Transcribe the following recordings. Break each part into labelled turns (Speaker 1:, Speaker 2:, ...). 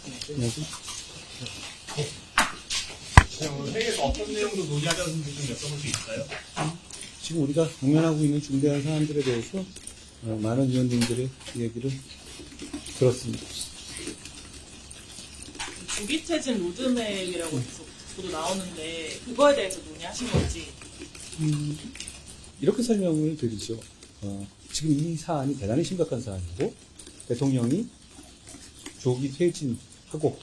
Speaker 1: 안녕하세요.
Speaker 2: 오늘 회의에서 어떤 내용도 논의하셨는지 좀 여쭤볼 수 있을까요?
Speaker 1: 지금 우리가 공연하고 있는 중대한 사안들에 대해서 많은 위원님들의 얘기를 들었습니다.
Speaker 3: 조기퇴진 로드맵이라고 계속 저도 나오는데 그거에 대해서 논의하신 건지.
Speaker 1: 이렇게 설명을 드리죠. 지금 이 사안이 대단히 심각한 사안이고 대통령이 조기 퇴진하고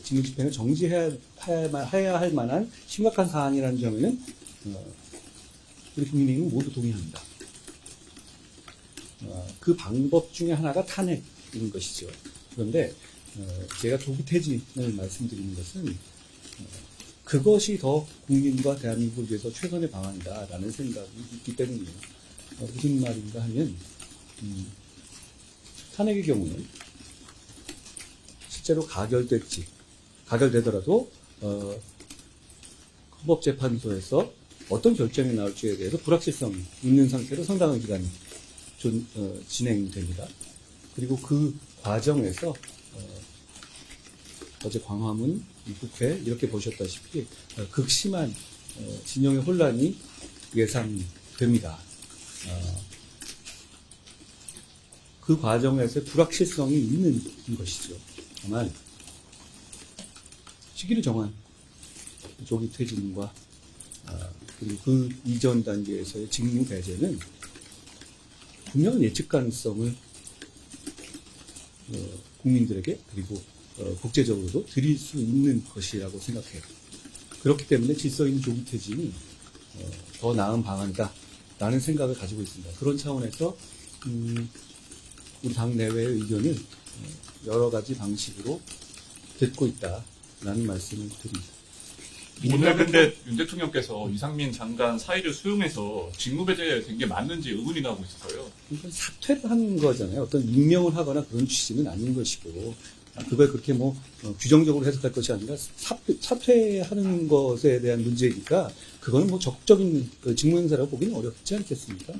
Speaker 1: 직무 집행을 정지해야 할 만한 심각한 사안이라는 점에는 우리 국민의힘은 모두 동의합니다. 그 방법 중에 하나가 탄핵인 것이죠. 그런데 제가 조기 퇴진을 말씀드리는 것은 그것이 더 국민과 대한민국을 위해서 최선의 방안이다라는 생각이 있기 때문이에요. 무슨 말인가 하면 탄핵의 경우는 실제로 가결되더라도 헌법재판소에서 어떤 결정이 나올지에 대해서 불확실성이 있는 상태로 상당한 기간이 진행됩니다. 그리고 그 과정에서 어제 광화문, 국회 이렇게 보셨다시피 극심한 진영의 혼란이 예상됩니다. 그 과정에서 불확실성이 있는 것이죠. 다만 시기를 정한 조기 퇴진과 그리고 그 이전 단계에서의 직무 배제는 분명한 예측 가능성을 국민들에게 그리고 국제적으로도 드릴 수 있는 것이라고 생각해요. 그렇기 때문에 질서 있는 조기 퇴진이 더 나은 방안이다라는 생각을 가지고 있습니다. 그런 차원에서 우리 당 내외의 의견을 여러 가지 방식으로 듣고 있다라는 말씀을 드립니다.
Speaker 4: 오늘 근데 윤 대통령께서 이상민 장관 사의를 수용해서 직무배제된 게 맞는지 의문이 나고 있어서요.
Speaker 1: 이건 사퇴를 한 거잖아요. 어떤 임명을 하거나 그런 취지는 아닌 것이고, 그걸 그렇게 규정적으로 해석할 것이 아니라 사퇴하는 것에 대한 문제이니까 그거는 적극적인 직무 행사라고 보기는 어렵지 않겠습니까?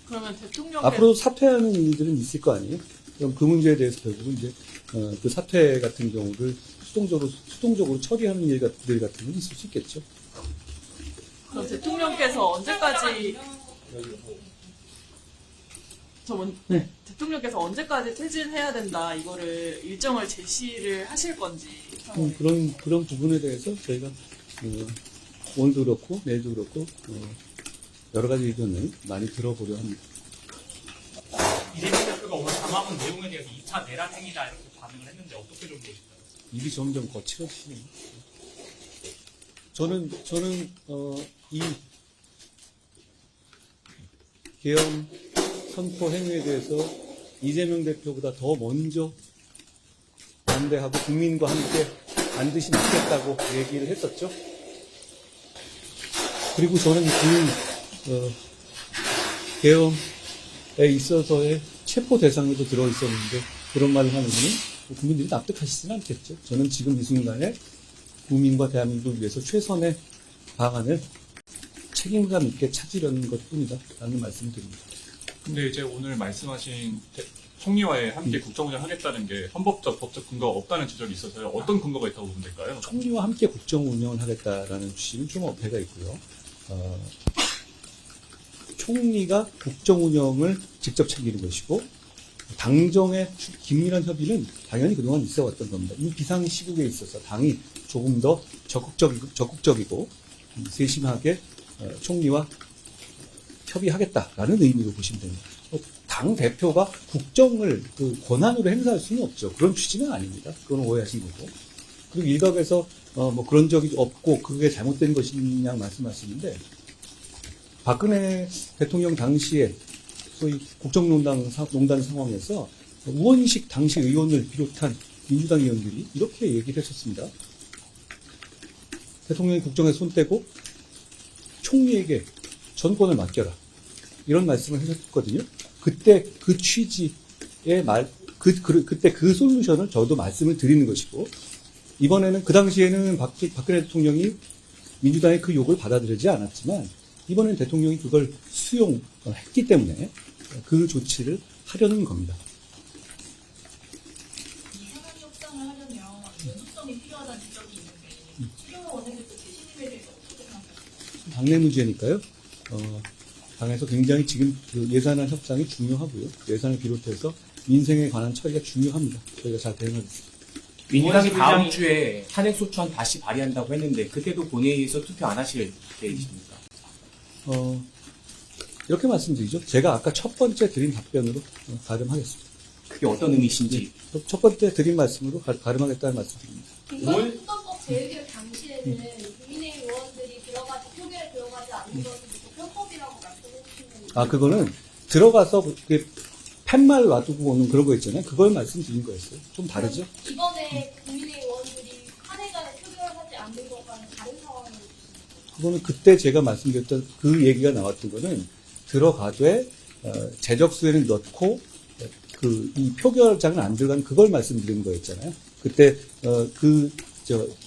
Speaker 3: 그러면 대통령께서
Speaker 1: 앞으로 사퇴하는 일들은 있을 거 아니에요? 그럼 그 문제에 대해서 결국은 이제 그 사퇴 같은 경우를 수동적으로 처리하는 일들 같은 건 있을 수 있겠죠.
Speaker 3: 그럼 대통령께서 언제까지 대통령께서 언제까지 퇴진해야 된다 이거를 일정을 제시를 하실 건지.
Speaker 1: 그런 부분에 대해서 저희가 오늘도 그렇고 내일도 그렇고 여러 가지 의견을 많이 들어보려 합니다.
Speaker 2: 이재명 대표가 오늘 담아본 내용에 대해서 2차 내란 행위다 이렇게 반응을 했는데 어떻게 좀 보실까요?
Speaker 1: 입이 점점 거칠어지네요. 저는 이 계엄 선포 행위에 대해서 이재명 대표보다 더 먼저 반대하고 국민과 함께 반드시 막겠다고 얘기를 했었죠. 그리고 저는 그 계엄에 있어서의 체포 대상에도 들어있었는데 그런 말을 하는 것은 국민들이 납득하시지는 않겠죠. 저는 지금 이 순간에 국민과 대한민국을 위해서 최선의 방안을 책임감 있게 찾으려는 것뿐이다 라는 말씀을 드립니다.
Speaker 4: 근데 이제 오늘 말씀하신 총리와의 함께 국정운영 하겠다는 게 헌법적, 법적 근거가 없다는 지적이 있어서요. 어떤 근거가 있다고 보면 될까요?
Speaker 1: 총리와 함께 국정 운영을 하겠다라는 취지는 좀 어폐가 있고요. 총리가 국정 운영을 직접 챙기는 것이고 당정의 긴밀한 협의는 당연히 그동안 있어왔던 겁니다. 이 비상시국에 있어서 당이 조금 더 적극적이고 세심하게 총리와 협의하겠다라는 의미로 보시면 됩니다. 당 대표가 국정을 권한으로 행사할 수는 없죠. 그런 취지는 아닙니다. 그건 오해하신 거고. 그리고 일각에서 그런 적이 없고 그게 잘못된 것이냐 말씀하시는데 박근혜 대통령 당시에 소위 국정농단 상황에서 우원식 당시 의원을 비롯한 민주당 의원들이 이렇게 얘기를 했었습니다. 대통령이 국정에 손 떼고 총리에게 전권을 맡겨라. 이런 말씀을 하셨거든요. 그때 그 취지의 그때 그 솔루션을 저도 말씀을 드리는 것이고, 이번에는 그 당시에는 박근혜 대통령이 민주당의 그 요구를 받아들이지 않았지만, 이번에는 대통령이 그걸 수용했기 때문에 그 조치를 하려는 겁니다.
Speaker 5: 이상한 수장을 하려면 연속성이 필요하다는 지적이 있는데 추경호 원내대표 재신임에 대해서 어떻게 생각하세요?
Speaker 1: 당내 문제니까요. 당에서 굉장히 지금 그 예산안 협상이 중요하고요. 예산을 비롯해서 민생에 관한 처리가 중요합니다. 저희가 잘 대응하겠습니다.
Speaker 6: 민주당이 다음 주에 탄핵소추안 다시 발의한다고 했는데 그때도 본회의에서 투표 안 하실 계획이십니까?
Speaker 1: 이렇게 말씀드리죠. 제가 아까 첫 번째 드린 답변으로 가름하겠습니다.
Speaker 6: 그게 어떤 의미신지.
Speaker 1: 첫 번째 드린 말씀으로 가름하겠다는 말씀드립니다.
Speaker 7: 이번 특검법 재의결 당시에는 국민의힘 의원들이 들어가지 표결에 들어가지 않는 것은 편법이라고 말씀해 주시는
Speaker 1: 그거는 들어가서 그렇게 팻말 놔두고 오는 그런 거 있잖아요. 그걸 말씀드린 거였어요. 좀 다르죠?
Speaker 7: 이번에 국민의힘 의원들이 탄핵안에 표결을 하지 않는 것과는 다른 상황을
Speaker 1: 그거는 그때 제가 말씀드렸던 그 얘기가 나왔던 거는 들어가되 재적수에는 넣고 이 표결장은 안 들어간 그걸 말씀드리는 거였잖아요. 그때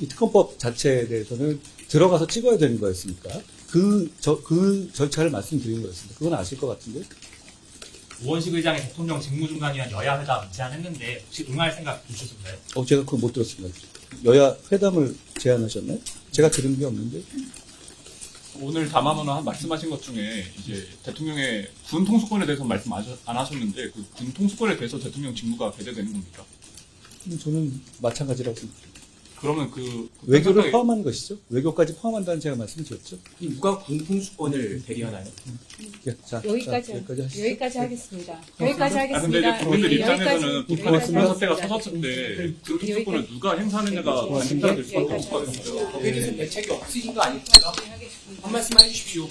Speaker 1: 이 특검법 자체에 대해서는 들어가서 찍어야 되는 거였으니까 그 절차를 말씀드리는 거였습니다. 그건 아실 것 같은데.
Speaker 2: 우원식 의장이 대통령 직무중단위원 여야 회담 제안했는데 혹시 응할 생각 드셨나요?
Speaker 1: 제가 그걸 못 들었습니다. 여야 회담을 제안하셨나요? 제가 들은 게 없는데.
Speaker 4: 오늘 담화문화 말씀하신 것 중에 이제 대통령의 군 통수권에 대해서 말씀 안 하셨는데 그 군 통수권에 대해서 대통령 직무가 배제되는 겁니까?
Speaker 1: 저는 마찬가지라고 생각합니다.
Speaker 4: 그러면 그
Speaker 1: 외교를 포함한 것이죠. 외교까지 포함한다는 제가 말씀드렸죠.
Speaker 6: 누가 군 통수권을 대리하나요?
Speaker 1: 자,
Speaker 8: 여기까지
Speaker 1: 하시죠.
Speaker 8: 여기까지 하겠습니다. 여기까지
Speaker 4: 근데
Speaker 8: 하겠습니다.
Speaker 4: 이제 국민들 입장에서는
Speaker 8: 여기까지
Speaker 4: 북한 사태가
Speaker 8: 하겠습니다.
Speaker 4: 터졌을 때 그 통수권을 누가 행사하느냐가 관심사가 될 수밖에 없을 것 같아요.
Speaker 6: 거기에 대해서 대책이 없으신 거 아닙니까? 한 말씀 해주십시오.